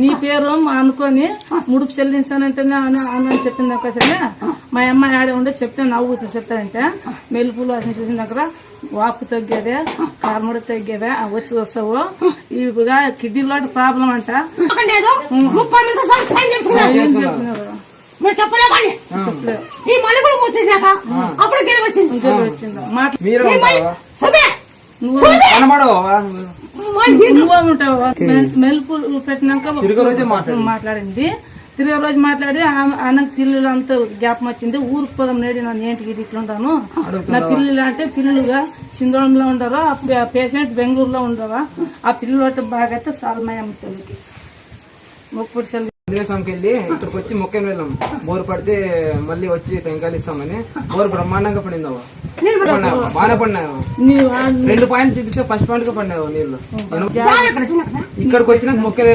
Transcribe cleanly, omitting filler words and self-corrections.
నీ పేరు అనుకొని ముడుపు చెల్లించానంటేనే అని చెప్పింది ఒకసారి మా అమ్మాయి ఆడే ఉండే చెప్తే నవ్వుతూ చెప్తానంటే మెలుపులు అని చూసిన దగ్గర వాపు తగ్గేదే కార్ముడు తగ్గేదే వచ్చి వస్తావు ఇవిగా కిడ్నీలో ప్రాబ్లం అంట నువ్వు ఉంటావు మెలుపులు పెట్టినాక మాట్లాడింది తిరిగే రోజు మాట్లాడి ఆయనకు పిల్లలు అంతా జ్ఞాపం వచ్చింది ఊరికి పోదాం నేడి నన్ను ఏంటికి ఇట్లా ఉంటాను నా పిల్లలు అంటే పిల్లలుగా చిందోళంలో ఉండరు ఆ పేషెంట్ బెంగళూరులో ఉండరా ఆ పిల్లలు అంటే బాగా అయితే సాల్మయ్య తల్లికి మొక్కుడు చెల్లి స్వామికి వెళ్ళి ఇక్కడికి వచ్చి మొక్కని వెళ్ళాం బోరు పడితే మళ్ళీ వచ్చి టెంకాయలు ఇస్తామని బోరు బ్రహ్మాండంగా పడింది బాగానే పడినావు 2 పాయింట్లు చూపిస్తే ఫస్ట్ పాయింట్ గా పడినావు నీళ్లు ఇక్కడికి వచ్చినాక మొక్కలు